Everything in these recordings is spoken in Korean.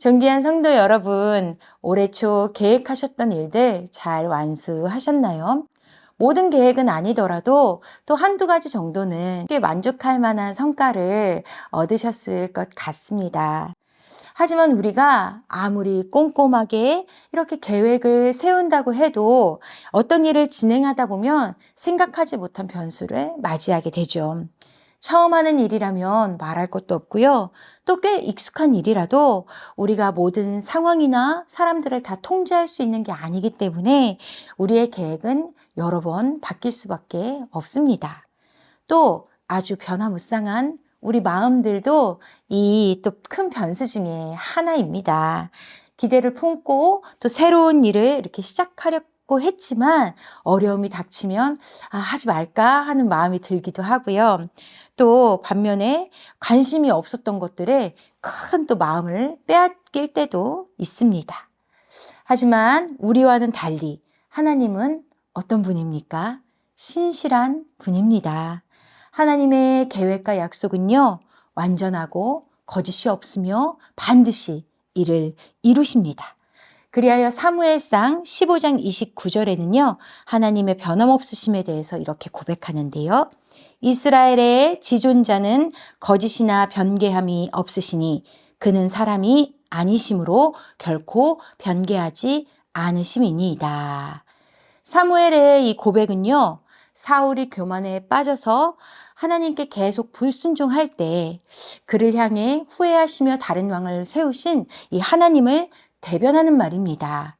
존귀한 성도 여러분, 올해 초 계획하셨던 일들 잘 완수하셨나요? 모든 계획은 아니더라도 또 한두 가지 정도는 꽤 만족할 만한 성과를 얻으셨을 것 같습니다. 하지만 우리가 아무리 꼼꼼하게 이렇게 계획을 세운다고 해도 어떤 일을 진행하다 보면 생각하지 못한 변수를 맞이하게 되죠. 처음 하는 일이라면 말할 것도 없고요. 또 꽤 익숙한 일이라도 우리가 모든 상황이나 사람들을 다 통제할 수 있는 게 아니기 때문에 우리의 계획은 여러 번 바뀔 수밖에 없습니다. 또 아주 변화무쌍한 우리 마음들도 이 또 큰 변수 중에 하나입니다. 기대를 품고 또 새로운 일을 이렇게 시작하려고 했지만 어려움이 닥치면 하지 말까 하는 마음이 들기도 하고요. 또 반면에 관심이 없었던 것들에 큰 또 마음을 빼앗길 때도 있습니다. 하지만 우리와는 달리 하나님은 어떤 분입니까? 신실한 분입니다. 하나님의 계획과 약속은요, 완전하고 거짓이 없으며 반드시 이를 이루십니다. 그리하여 사무엘상 15장 29절에는요, 하나님의 변함없으심에 대해서 이렇게 고백하는데요. 이스라엘의 지존자는 거짓이나 변개함이 없으시니 그는 사람이 아니심으로 결코 변개하지 않으심이니이다. 사무엘의 이 고백은요, 사울이 교만에 빠져서 하나님께 계속 불순종할 때 그를 향해 후회하시며 다른 왕을 세우신 이 하나님을 대변하는 말입니다.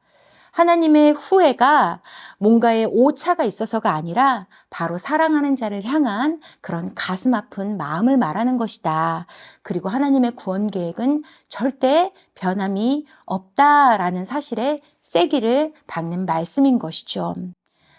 하나님의 후회가 뭔가의 오차가 있어서가 아니라 바로 사랑하는 자를 향한 그런 가슴 아픈 마음을 말하는 것이다. 그리고 하나님의 구원 계획은 절대 변함이 없다라는 사실에 쐐기를 박는 말씀인 것이죠.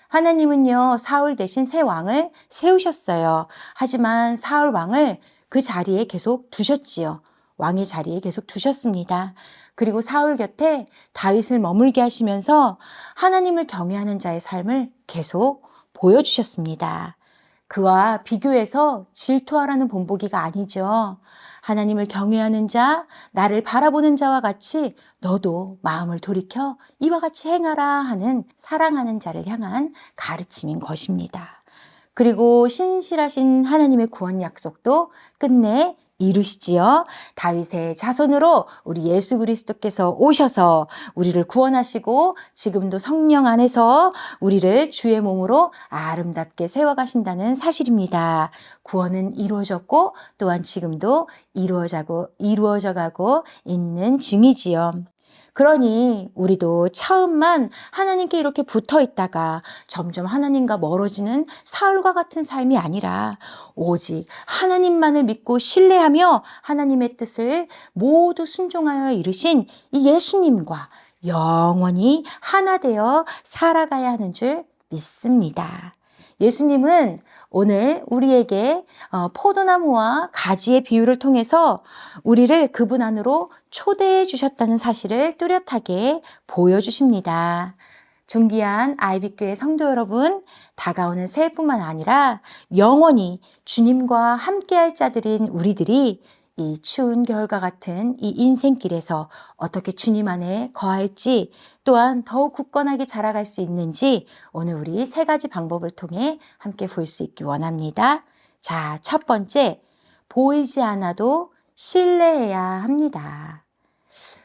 하나님은요, 사울 대신 새 왕을 세우셨어요. 하지만 사울 왕을 그 자리에 계속 두셨지요. 왕의 자리에 계속 두셨습니다. 그리고 사울 곁에 다윗을 머물게 하시면서 하나님을 경외하는 자의 삶을 계속 보여주셨습니다. 그와 비교해서 질투하라는 본보기가 아니죠. 하나님을 경외하는 자, 나를 바라보는 자와 같이 너도 마음을 돌이켜 이와 같이 행하라 하는 사랑하는 자를 향한 가르침인 것입니다. 그리고 신실하신 하나님의 구원 약속도 끝내 이루시지요. 다윗의 자손으로 우리 예수 그리스도께서 오셔서 우리를 구원하시고 지금도 성령 안에서 우리를 주의 몸으로 아름답게 세워가신다는 사실입니다. 구원은 이루어졌고 또한 지금도 이루어져 가고 있는 중이지요. 그러니 우리도 처음만 하나님께 이렇게 붙어 있다가 점점 하나님과 멀어지는 사울과 같은 삶이 아니라 오직 하나님만을 믿고 신뢰하며 하나님의 뜻을 모두 순종하여 이루신 이 예수님과 영원히 하나 되어 살아가야 하는 줄 믿습니다. 예수님은 오늘 우리에게 포도나무와 가지의 비유를 통해서 우리를 그분 안으로 초대해 주셨다는 사실을 뚜렷하게 보여주십니다. 존귀한 아이비교회 성도 여러분, 다가오는 새해뿐만 아니라 영원히 주님과 함께할 자들인 우리들이 이 추운 겨울과 같은 이 인생길에서 어떻게 주님 안에 거할지 또한 더욱 굳건하게 자라갈 수 있는지 오늘 우리 세 가지 방법을 통해 함께 볼 수 있기 원합니다. 자, 첫 번째, 보이지 않아도 신뢰해야 합니다.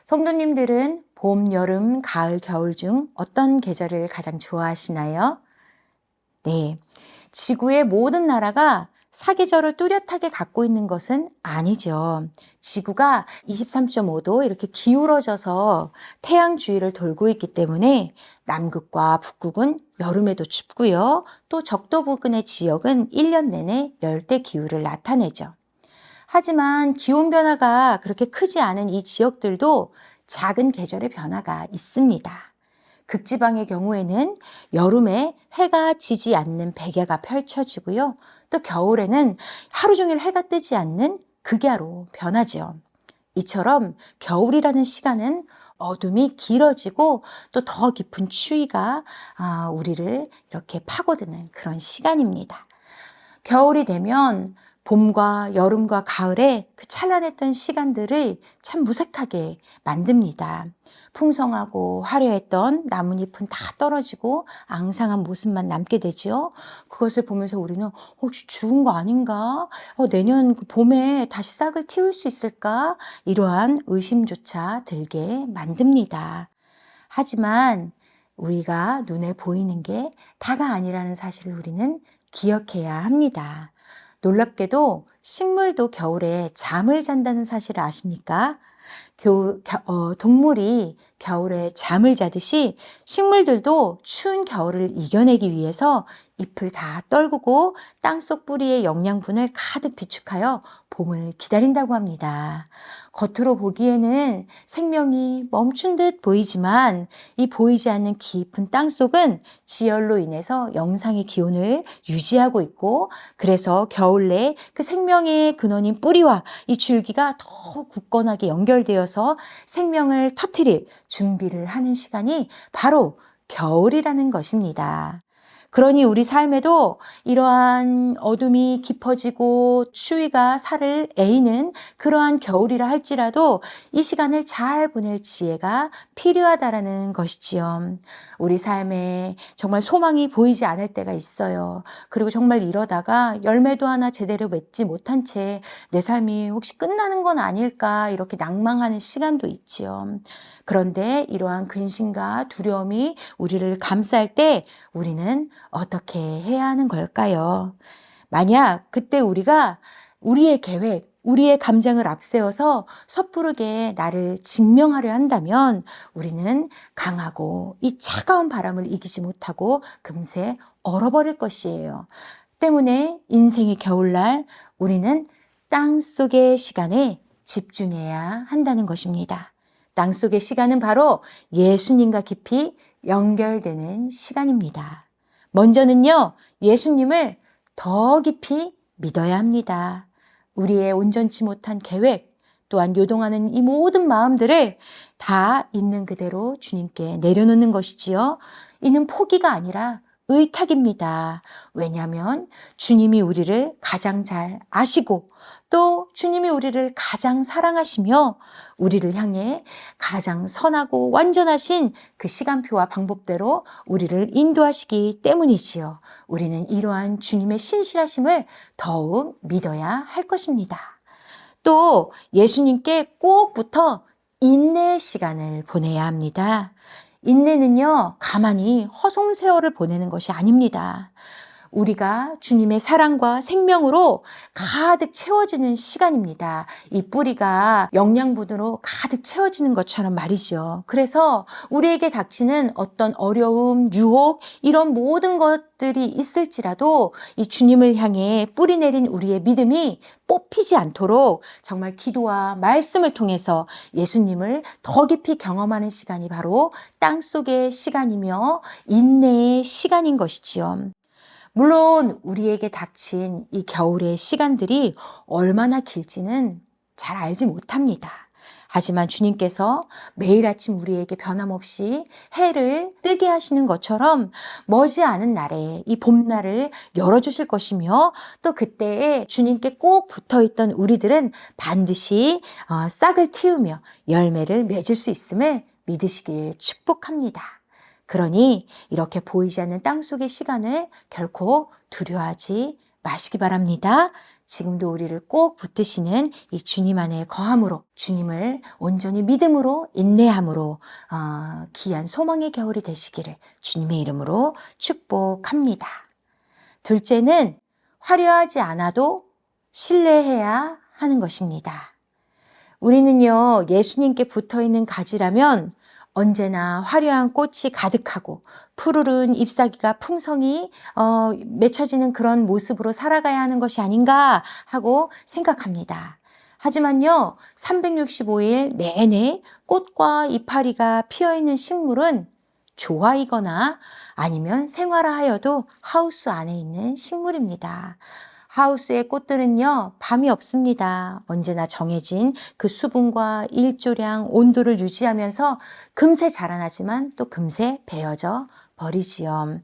성도님들은 봄, 여름, 가을, 겨울 중 어떤 계절을 가장 좋아하시나요? 네, 지구의 모든 나라가 사계절을 뚜렷하게 갖고 있는 것은 아니죠. 지구가 23.5도 이렇게 기울어져서 태양 주위를 돌고 있기 때문에 남극과 북극은 여름에도 춥고요. 또 적도 부근의 지역은 1년 내내 열대 기후를 나타내죠. 하지만 기온 변화가 그렇게 크지 않은 이 지역들도 작은 계절의 변화가 있습니다. 극지방의 경우에는 여름에 해가 지지 않는 백야가 펼쳐지고요. 또 겨울에는 하루 종일 해가 뜨지 않는 극야로 변하죠. 이처럼 겨울이라는 시간은 어둠이 길어지고 또 더 깊은 추위가 우리를 이렇게 파고드는 그런 시간입니다. 겨울이 되면 봄과 여름과 가을에 그 찬란했던 시간들을 참 무색하게 만듭니다. 풍성하고 화려했던 나뭇잎은 다 떨어지고 앙상한 모습만 남게 되죠. 그것을 보면서 우리는 혹시 죽은 거 아닌가? 내년 그 봄에 다시 싹을 틔울 수 있을까? 이러한 의심조차 들게 만듭니다. 하지만 우리가 눈에 보이는 게 다가 아니라는 사실을 우리는 기억해야 합니다. 놀랍게도 식물도 겨울에 잠을 잔다는 사실을 아십니까? 동물이 겨울에 잠을 자듯이 식물들도 추운 겨울을 이겨내기 위해서 잎을 다 떨구고 땅속 뿌리의 영양분을 가득 비축하여 봄을 기다린다고 합니다. 겉으로 보기에는 생명이 멈춘 듯 보이지만 이 보이지 않는 깊은 땅속은 지열로 인해서 영상의 기온을 유지하고 있고, 그래서 겨울 내 그 생명의 근원인 뿌리와 이 줄기가 더 굳건하게 연결되어서 생명을 터뜨릴 준비를 하는 시간이 바로 겨울이라는 것입니다. 그러니 우리 삶에도 이러한 어둠이 깊어지고 추위가 살을 에이는 그러한 겨울이라 할지라도 이 시간을 잘 보낼 지혜가 필요하다라는 것이지요. 우리 삶에 정말 소망이 보이지 않을 때가 있어요. 그리고 정말 이러다가 열매도 하나 제대로 맺지 못한 채 내 삶이 혹시 끝나는 건 아닐까 이렇게 낭망하는 시간도 있지요. 그런데 이러한 근심과 두려움이 우리를 감쌀 때 우리는 어떻게 해야 하는 걸까요? 만약 그때 우리가 우리의 계획, 우리의 감정을 앞세워서 섣부르게 나를 증명하려 한다면 우리는 강하고 이 차가운 바람을 이기지 못하고 금세 얼어버릴 것이에요. 때문에 인생의 겨울날 우리는 땅속의 시간에 집중해야 한다는 것입니다. 땅속의 시간은 바로 예수님과 깊이 연결되는 시간입니다. 먼저는요, 예수님을 더 깊이 믿어야 합니다. 우리의 온전치 못한 계획, 또한 요동하는 이 모든 마음들을 다 있는 그대로 주님께 내려놓는 것이지요. 이는 포기가 아니라 의탁입니다. 왜냐하면 주님이 우리를 가장 잘 아시고 또 주님이 우리를 가장 사랑하시며 우리를 향해 가장 선하고 완전하신 그 시간표와 방법대로 우리를 인도하시기 때문이지요. 우리는 이러한 주님의 신실하심을 더욱 믿어야 할 것입니다. 또 예수님께 꼭 붙어 인내의 시간을 보내야 합니다. 인내는요, 가만히 허송세월을 보내는 것이 아닙니다. 우리가 주님의 사랑과 생명으로 가득 채워지는 시간입니다. 이 뿌리가 영양분으로 가득 채워지는 것처럼 말이죠. 그래서 우리에게 닥치는 어떤 어려움, 유혹, 이런 모든 것들이 있을지라도 이 주님을 향해 뿌리 내린 우리의 믿음이 뽑히지 않도록 정말 기도와 말씀을 통해서 예수님을 더 깊이 경험하는 시간이 바로 땅속의 시간이며 인내의 시간인 것이지요. 물론 우리에게 닥친 이 겨울의 시간들이 얼마나 길지는 잘 알지 못합니다. 하지만 주님께서 매일 아침 우리에게 변함없이 해를 뜨게 하시는 것처럼 머지않은 날에 이 봄날을 열어주실 것이며 또 그때에 주님께 꼭 붙어있던 우리들은 반드시 싹을 틔우며 열매를 맺을 수 있음을 믿으시길 축복합니다. 그러니 이렇게 보이지 않는 땅속의 시간을 결코 두려워하지 마시기 바랍니다. 지금도 우리를 꼭 붙드시는 이 주님 안에 거함으로 주님을 온전히 믿음으로 인내함으로 귀한 소망의 겨울이 되시기를 주님의 이름으로 축복합니다. 둘째는 화려하지 않아도 신뢰해야 하는 것입니다. 우리는요, 예수님께 붙어있는 가지라면 언제나 화려한 꽃이 가득하고 푸르른 잎사귀가 풍성히 맺혀지는 그런 모습으로 살아가야 하는 것이 아닌가 하고 생각합니다. 하지만요, 365일 내내 꽃과 이파리가 피어있는 식물은 조화이거나 아니면 생활화하여도 하우스 안에 있는 식물입니다. 하우스의 꽃들은요, 밤이 없습니다. 언제나 정해진 그 수분과 일조량, 온도를 유지하면서 금세 자라나지만 또 금세 베어져 버리지요.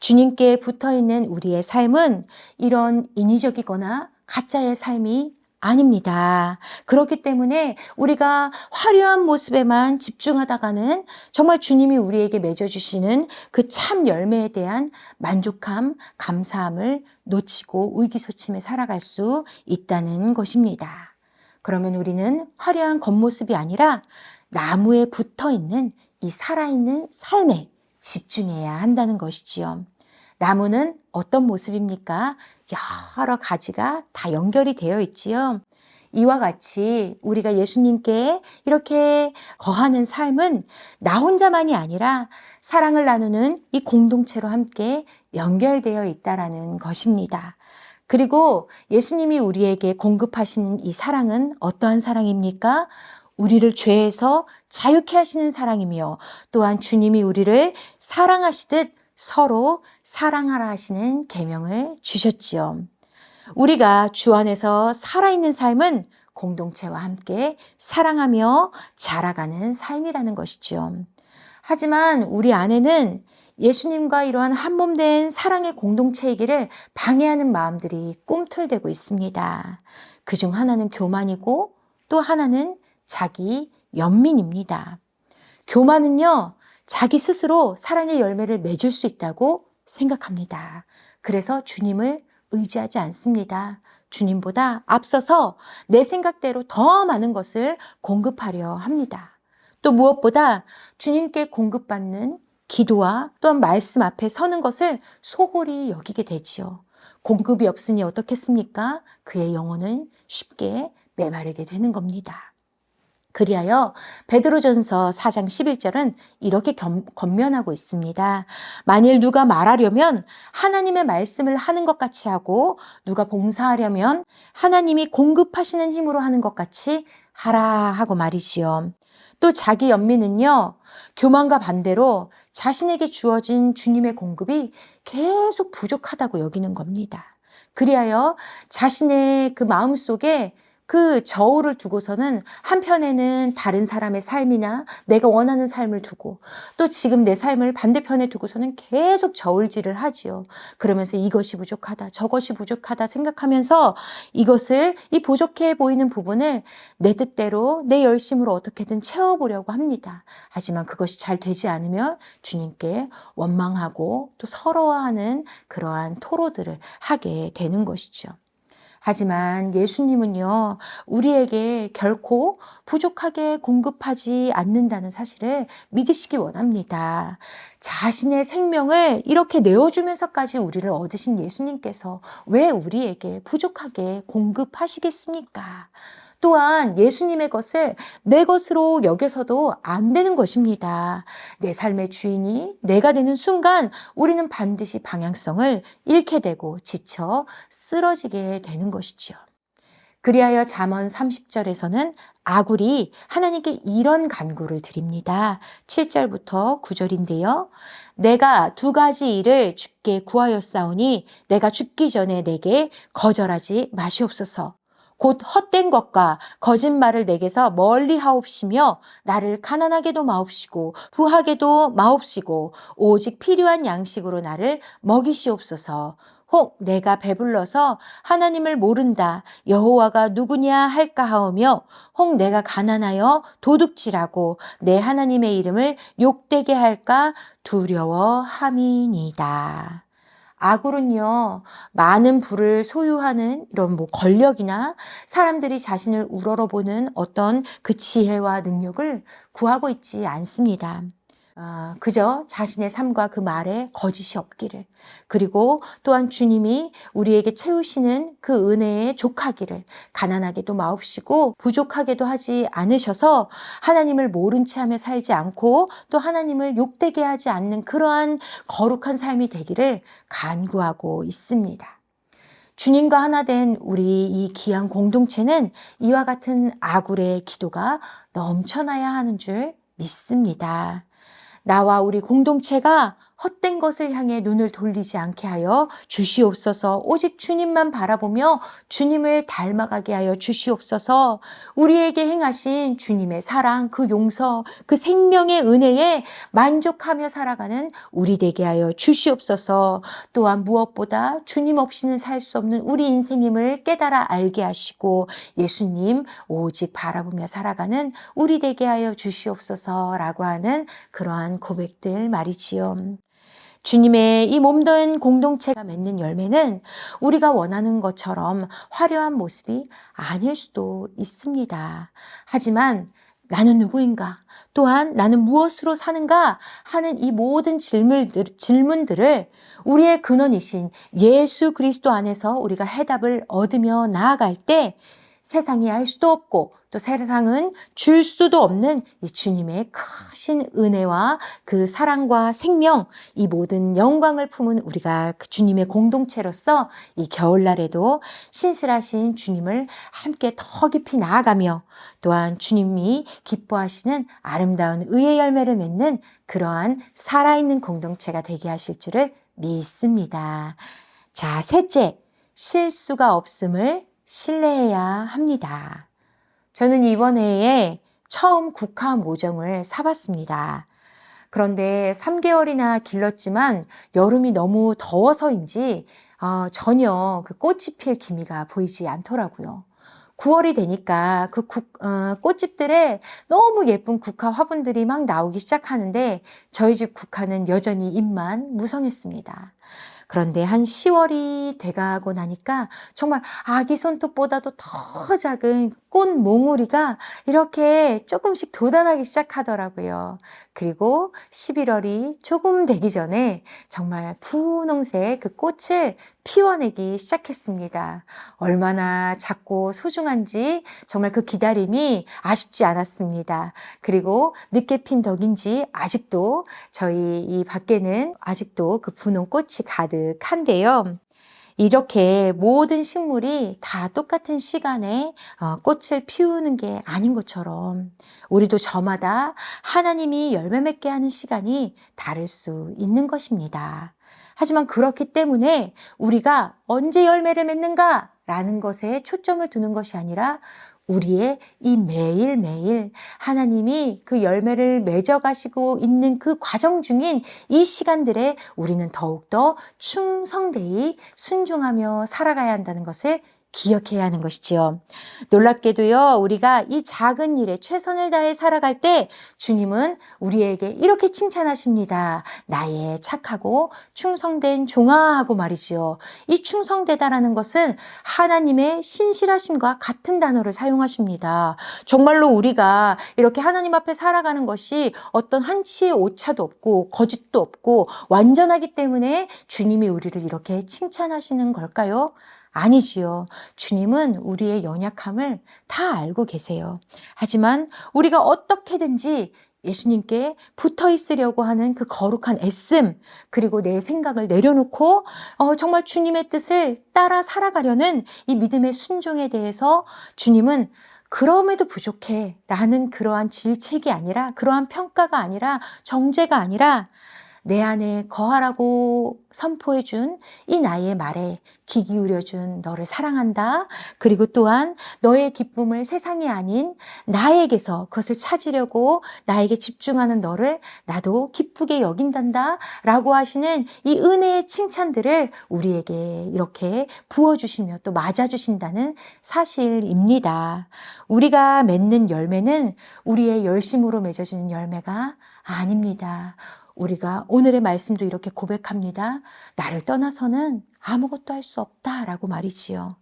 주님께 붙어있는 우리의 삶은 이런 인위적이거나 가짜의 삶이 아닙니다. 그렇기 때문에 우리가 화려한 모습에만 집중하다가는 정말 주님이 우리에게 맺어주시는 그 참 열매에 대한 만족함, 감사함을 놓치고 의기소침해 살아갈 수 있다는 것입니다. 그러면 우리는 화려한 겉모습이 아니라 나무에 붙어 있는 이 살아있는 삶에 집중해야 한다는 것이지요. 나무는 어떤 모습입니까? 여러 가지가 다 연결이 되어 있지요. 이와 같이 우리가 예수님께 이렇게 거하는 삶은 나 혼자만이 아니라 사랑을 나누는 이 공동체로 함께 연결되어 있다라는 것입니다. 그리고 예수님이 우리에게 공급하시는 이 사랑은 어떠한 사랑입니까? 우리를 죄에서 자유케 하시는 사랑이며 또한 주님이 우리를 사랑하시듯 서로 사랑하라 하시는 계명을 주셨지요. 우리가 주 안에서 살아있는 삶은 공동체와 함께 사랑하며 자라가는 삶이라는 것이죠. 하지만 우리 안에는 예수님과 이러한 한몸된 사랑의 공동체이기를 방해하는 마음들이 꿈틀대고 있습니다. 그중 하나는 교만이고 또 하나는 자기 연민입니다. 교만은요, 자기 스스로 사랑의 열매를 맺을 수 있다고 생각합니다. 그래서 주님을 의지하지 않습니다. 주님보다 앞서서 내 생각대로 더 많은 것을 공급하려 합니다. 또 무엇보다 주님께 공급받는 기도와 또한 말씀 앞에 서는 것을 소홀히 여기게 되지요. 공급이 없으니 어떻겠습니까? 그의 영혼은 쉽게 메마르게 되는 겁니다. 그리하여 베드로전서 4장 11절은 이렇게 권면하고 있습니다. 만일 누가 말하려면 하나님의 말씀을 하는 것 같이 하고 누가 봉사하려면 하나님이 공급하시는 힘으로 하는 것 같이 하라 하고 말이지요. 또 자기 연민은요, 교만과 반대로 자신에게 주어진 주님의 공급이 계속 부족하다고 여기는 겁니다. 그리하여 자신의 그 마음속에 그 저울을 두고서는 한편에는 다른 사람의 삶이나 내가 원하는 삶을 두고 또 지금 내 삶을 반대편에 두고서는 계속 저울질을 하지요. 그러면서 이것이 부족하다, 저것이 부족하다 생각하면서 이것을 이 부족해 보이는 부분을 내 뜻대로 내 열심으로 어떻게든 채워보려고 합니다. 하지만 그것이 잘 되지 않으면 주님께 원망하고 또 서러워하는 그러한 토로들을 하게 되는 것이죠. 하지만 예수님은요, 우리에게 결코 부족하게 공급하지 않는다는 사실을 믿으시기 원합니다. 자신의 생명을 이렇게 내어주면서까지 우리를 얻으신 예수님께서 왜 우리에게 부족하게 공급하시겠습니까? 또한 예수님의 것을 내 것으로 여겨서도 안 되는 것입니다. 내 삶의 주인이 내가 되는 순간 우리는 반드시 방향성을 잃게 되고 지쳐 쓰러지게 되는 것이죠. 그리하여 잠언 30절에서는 아굴이 하나님께 이런 간구를 드립니다. 7절부터 9절인데요. 내가 두 가지 일을 주께 구하였사오니 내가 죽기 전에 내게 거절하지 마시옵소서. 곧 헛된 것과 거짓말을 내게서 멀리 하옵시며 나를 가난하게도 마옵시고 부하게도 마옵시고 오직 필요한 양식으로 나를 먹이시옵소서. 혹 내가 배불러서 하나님을 모른다 여호와가 누구냐 할까 하오며 혹 내가 가난하여 도둑질하고 내 하나님의 이름을 욕되게 할까 두려워함이니이다. 아굴은요, 많은 부를 소유하는 이런 권력이나 사람들이 자신을 우러러보는 어떤 그 지혜와 능력을 구하고 있지 않습니다. 그저 자신의 삶과 그 말에 거짓이 없기를, 그리고 또한 주님이 우리에게 채우시는 그 은혜에 족하기를, 가난하게도 마옵시고 부족하게도 하지 않으셔서 하나님을 모른 채 하며 살지 않고 또 하나님을 욕되게 하지 않는 그러한 거룩한 삶이 되기를 간구하고 있습니다. 주님과 하나 된 우리 이 귀한 공동체는 이와 같은 아굴의 기도가 넘쳐나야 하는 줄 믿습니다. 나와 우리 공동체가 헛된 것을 향해 눈을 돌리지 않게 하여 주시옵소서. 오직 주님만 바라보며 주님을 닮아가게 하여 주시옵소서. 우리에게 행하신 주님의 사랑, 그 용서, 그 생명의 은혜에 만족하며 살아가는 우리 되게 하여 주시옵소서. 또한 무엇보다 주님 없이는 살 수 없는 우리 인생임을 깨달아 알게 하시고 예수님 오직 바라보며 살아가는 우리 되게 하여 주시옵소서라고 하는 그러한 고백들 말이지요. 주님의 이 몸된 공동체가 맺는 열매는 우리가 원하는 것처럼 화려한 모습이 아닐 수도 있습니다. 하지만 나는 누구인가? 또한 나는 무엇으로 사는가? 하는 이 모든 질문들을 우리의 근원이신 예수 그리스도 안에서 우리가 해답을 얻으며 나아갈 때 세상이 알 수도 없고 또 세상은 줄 수도 없는 이 주님의 크신 은혜와 그 사랑과 생명, 이 모든 영광을 품은 우리가 그 주님의 공동체로서 이 겨울날에도 신실하신 주님을 함께 더 깊이 나아가며 또한 주님이 기뻐하시는 아름다운 의의 열매를 맺는 그러한 살아있는 공동체가 되게 하실 줄을 믿습니다. 자, 셋째, 실수가 없음을 신뢰해야 합니다. 저는 이번 해에 처음 국화 모종을 사봤습니다. 그런데 3개월이나 길렀지만 여름이 너무 더워서인지 전혀 그 꽃이 필 기미가 보이지 않더라고요. 9월이 되니까 그 꽃집들에 너무 예쁜 국화 화분들이 막 나오기 시작하는데 저희 집 국화는 여전히 잎만 무성했습니다. 그런데 한 10월이 돼가고 나니까 정말 아기 손톱보다도 더 작은 꽃 몽우리가 이렇게 조금씩 돋아나기 시작하더라고요. 그리고 11월이 조금 되기 전에 정말 분홍색 그 꽃을 피워내기 시작했습니다. 얼마나 작고 소중한지 정말 그 기다림이 아쉽지 않았습니다. 그리고 늦게 핀 덕인지 아직도 저희 이 밖에는 아직도 그 분홍 꽃이 가득한데요. 이렇게 모든 식물이 다 똑같은 시간에 꽃을 피우는 게 아닌 것처럼 우리도 저마다 하나님이 열매 맺게 하는 시간이 다를 수 있는 것입니다. 하지만 그렇기 때문에 우리가 언제 열매를 맺는가? 라는 것에 초점을 두는 것이 아니라 우리의 이 매일매일 하나님이 그 열매를 맺어가시고 있는 그 과정 중인 이 시간들에 우리는 더욱더 충성되이 순종하며 살아가야 한다는 것을 기억해야 하는 것이지요. 놀랍게도요, 우리가 이 작은 일에 최선을 다해 살아갈 때 주님은 우리에게 이렇게 칭찬하십니다. 나의 착하고 충성된 종아 하고 말이지요. 이 충성되다라는 것은 하나님의 신실하심과 같은 단어를 사용하십니다. 정말로 우리가 이렇게 하나님 앞에 살아가는 것이 어떤 한치의 오차도 없고 거짓도 없고 완전하기 때문에 주님이 우리를 이렇게 칭찬하시는 걸까요? 아니지요. 주님은 우리의 연약함을 다 알고 계세요. 하지만 우리가 어떻게든지 예수님께 붙어 있으려고 하는 그 거룩한 애씀, 그리고 내 생각을 내려놓고 정말 주님의 뜻을 따라 살아가려는 이 믿음의 순종에 대해서 주님은 그럼에도 부족해 라는 그러한 질책이 아니라, 그러한 평가가 아니라, 정죄가 아니라 내 안에 거하라고 선포해준 이 나의 말에 귀 기울여준 너를 사랑한다. 그리고 또한 너의 기쁨을 세상이 아닌 나에게서 그것을 찾으려고 나에게 집중하는 너를 나도 기쁘게 여긴단다. 라고 하시는 이 은혜의 칭찬들을 우리에게 이렇게 부어주시며 또 맞아주신다는 사실입니다. 우리가 맺는 열매는 우리의 열심으로 맺어지는 열매가 아닙니다. 우리가 오늘의 말씀도 이렇게 고백합니다. 나를 떠나서는 아무것도 할 수 없다라고 말이지요.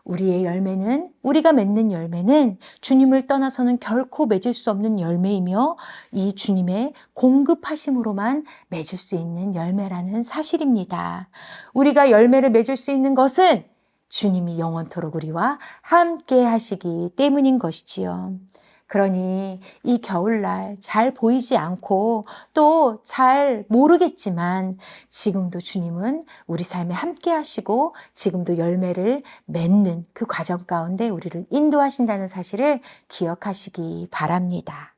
우리의 열매는, 우리가 맺는 열매는 주님을 떠나서는 결코 맺을 수 없는 열매이며 이 주님의 공급하심으로만 맺을 수 있는 열매라는 사실입니다. 우리가 열매를 맺을 수 있는 것은 주님이 영원토록 우리와 함께 하시기 때문인 것이지요. 그러니 이 겨울날 잘 보이지 않고 또 잘 모르겠지만 지금도 주님은 우리 삶에 함께 하시고 지금도 열매를 맺는 그 과정 가운데 우리를 인도하신다는 사실을 기억하시기 바랍니다.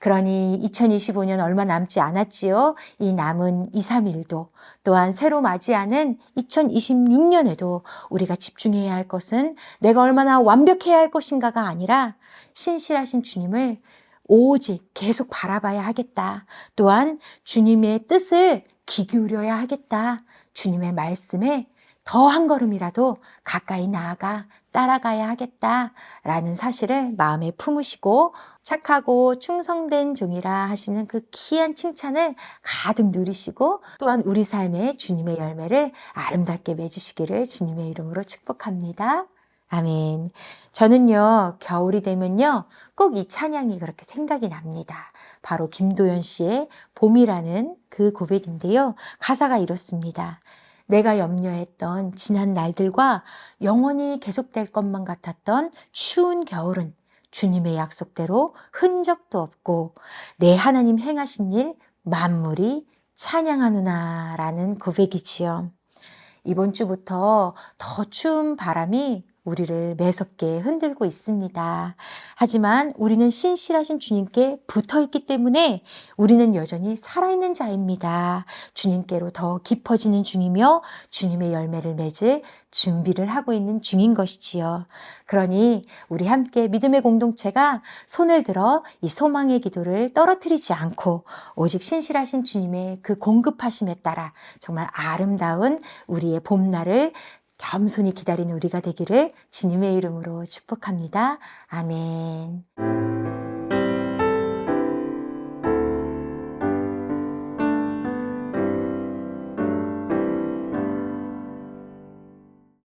그러니 2025년 얼마 남지 않았지요. 이 남은 2, 3일도 또한 새로 맞이하는 2026년에도 우리가 집중해야 할 것은 내가 얼마나 완벽해야 할 것인가가 아니라 신실하신 주님을 오직 계속 바라봐야 하겠다. 또한 주님의 뜻을 귀 기울여야 하겠다. 주님의 말씀에 더 한 걸음이라도 가까이 나아가 따라가야 하겠다라는 사실을 마음에 품으시고 착하고 충성된 종이라 하시는 그 귀한 칭찬을 가득 누리시고 또한 우리 삶에 주님의 열매를 아름답게 맺으시기를 주님의 이름으로 축복합니다. 아멘. 저는요, 겨울이 되면요, 꼭 이 찬양이 그렇게 생각이 납니다. 바로 김도연 씨의 봄이라는 그 고백인데요. 가사가 이렇습니다. 내가 염려했던 지난 날들과 영원히 계속될 것만 같았던 추운 겨울은 주님의 약속대로 흔적도 없고 내 하나님 행하신 일 만물이 찬양하느나 라는 고백이지요. 이번 주부터 더 추운 바람이 우리를 매섭게 흔들고 있습니다. 하지만 우리는 신실하신 주님께 붙어 있기 때문에 우리는 여전히 살아있는 자입니다. 주님께로 더 깊어지는 중이며 주님의 열매를 맺을 준비를 하고 있는 중인 것이지요. 그러니 우리 함께 믿음의 공동체가 손을 들어 이 소망의 기도를 떨어뜨리지 않고 오직 신실하신 주님의 그 공급하심에 따라 정말 아름다운 우리의 봄날을 겸손히 기다리는 우리가 되기를 주님의 이름으로 축복합니다. 아멘.